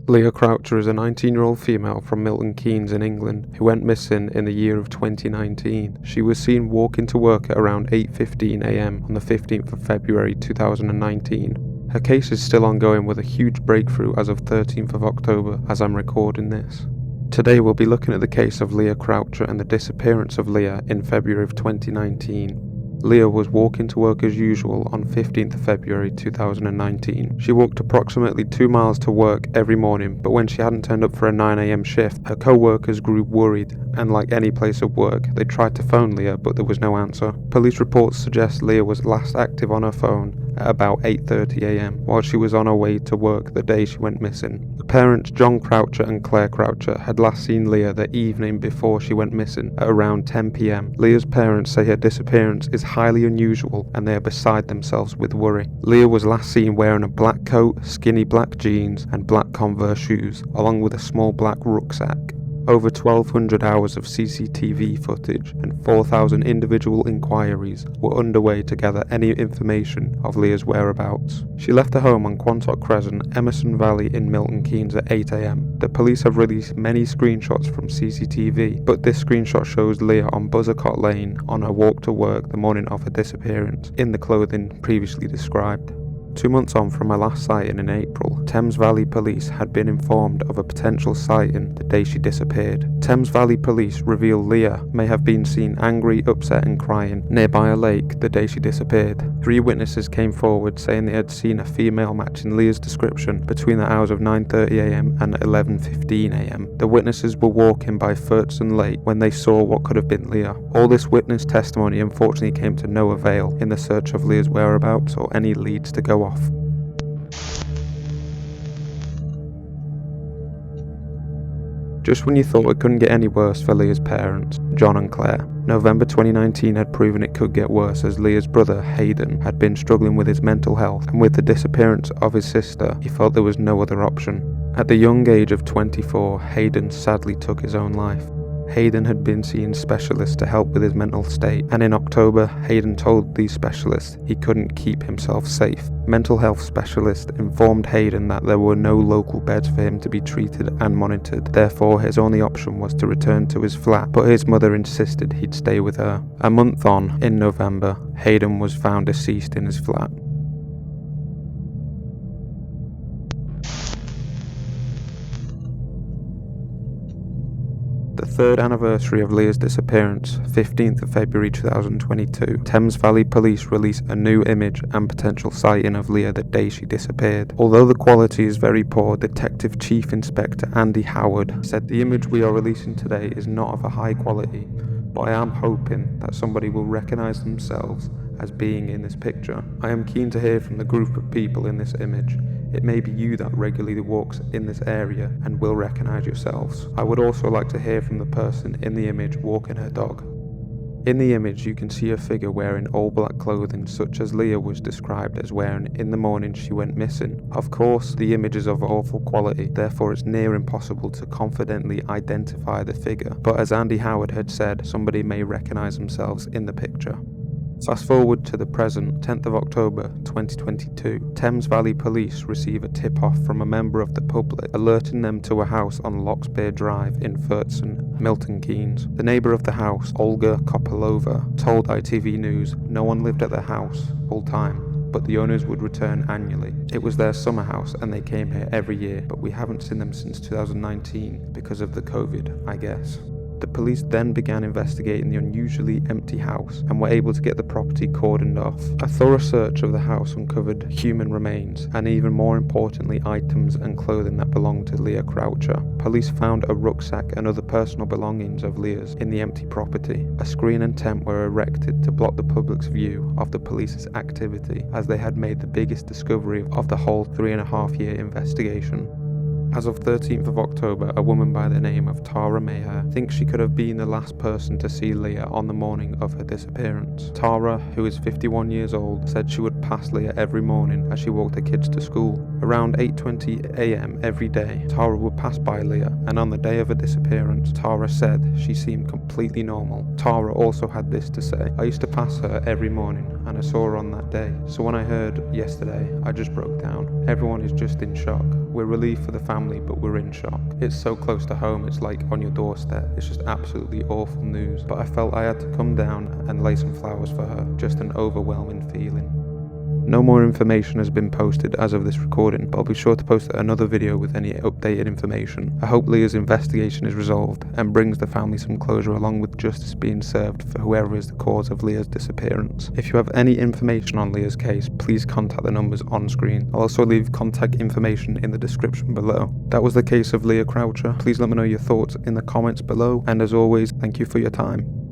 Leah Croucher is a 19-year-old female from Milton Keynes in England who went missing in the year of 2019. She was seen walking to work at around 8:15 a.m. on the 15th of February 2019. Her case is still ongoing with a huge breakthrough as of 13th of October as I'm recording this. Today we'll be looking at the case of Leah Croucher and the disappearance of Leah in February of 2019. Leah was walking to work as usual on 15th of February 2019. She walked approximately 2 miles to work every morning, but when she hadn't turned up for a 9 a.m. shift, her co-workers grew worried, and like any place of work, they tried to phone Leah, but there was no answer. Police reports suggest Leah was last active on her phone at about 8:30 a.m. while she was on her way to work the day she went missing. The parents, John Croucher and Claire Croucher, had last seen Leah the evening before she went missing at around 10 p.m. Leah's parents say her disappearance is highly unusual and they are beside themselves with worry. Leah was last seen wearing a black coat, skinny black jeans and black Converse shoes, along with a small black rucksack. Over 1,200 hours of CCTV footage and 4,000 individual inquiries were underway to gather any information of Leah's whereabouts. She left her home on Quantock Crescent, Emerson Valley in Milton Keynes at 8 a.m. The police have released many screenshots from CCTV, but this screenshot shows Leah on Buzzercott Lane on her walk to work the morning of her disappearance, in the clothing previously described. 2 months on from her last sighting in April, Thames Valley Police had been informed of a potential sighting the day she disappeared. Thames Valley Police reveal Leah may have been seen angry, upset and crying nearby a lake the day she disappeared. 3 witnesses came forward saying they had seen a female matching Leah's description between the hours of 9:30 a.m. and 11:15 a.m. The witnesses were walking by Furtson Lake when they saw what could have been Leah. All this witness testimony unfortunately came to no avail in the search of Leah's whereabouts or any leads to go off. Just when you thought it couldn't get any worse for Leah's parents, John and Claire, November 2019 had proven it could get worse as Leah's brother, Hayden, had been struggling with his mental health, and with the disappearance of his sister, he felt there was no other option. At the young age of 24, Hayden sadly took his own life. Hayden had been seeing specialists to help with his mental state, and in October, Hayden told these specialists he couldn't keep himself safe. Mental health specialists informed Hayden that there were no local beds for him to be treated and monitored, therefore his only option was to return to his flat, but his mother insisted he'd stay with her. A month on, in November, Hayden was found deceased in his flat. The third anniversary of Leah's disappearance, 15th of February 2022, Thames Valley Police release a new image and potential sighting of Leah the day she disappeared. Although the quality is very poor, Detective Chief Inspector Andy Howard said the image we are releasing today is not of a high quality, but I am hoping that somebody will recognise themselves as being in this picture. I am keen to hear from the group of people in this image. It may be you that regularly walks in this area and will recognise yourselves. I would also like to hear from the person in the image walking her dog. In the image you can see a figure wearing all black clothing such as Leah was described as wearing in the morning she went missing. Of course, the image is of awful quality, therefore it's near impossible to confidently identify the figure, but as Andy Howard had said, somebody may recognise themselves in the picture. Fast forward to the present, 10th of October 2022, Thames Valley Police receive a tip-off from a member of the public alerting them to a house on Lockspear Drive in Furtson, Milton Keynes. The neighbour of the house, Olga Kopylova, told ITV News no one lived at the house full-time, but the owners would return annually. It was their summer house and they came here every year, but we haven't seen them since 2019 because of the COVID, I guess. The police then began investigating the unusually empty house and were able to get the property cordoned off. A thorough search of the house uncovered human remains and, even more importantly, items and clothing that belonged to Leah Croucher. Police found a rucksack and other personal belongings of Leah's in the empty property. A screen and tent were erected to block the public's view of the police's activity, as they had made the biggest discovery of the whole 3.5-year investigation. As of 13th of October, a woman by the name of Tara Maher thinks she could have been the last person to see Leah on the morning of her disappearance. Tara, who is 51 years old, said she would pass Leah every morning as she walked the kids to school. Around 8:20 a.m. every day, Tara would pass by Leah, and on the day of her disappearance, Tara said she seemed completely normal. Tara also had this to say: "I used to pass her every morning, and I saw her on that day. So when I heard yesterday, I just broke down. Everyone is just in shock. We're relieved for the family, but we're in shock. It's so close to home, it's like on your doorstep. It's just absolutely awful news. But I felt I had to come down and lay some flowers for her. Just an overwhelming feeling." No more information has been posted as of this recording, but I'll be sure to post another video with any updated information. I hope Leah's investigation is resolved and brings the family some closure, along with justice being served for whoever is the cause of Leah's disappearance. If you have any information on Leah's case, please contact the numbers on screen. I'll also leave contact information in the description below. That was the case of Leah Croucher. Please let me know your thoughts in the comments below, and as always, thank you for your time.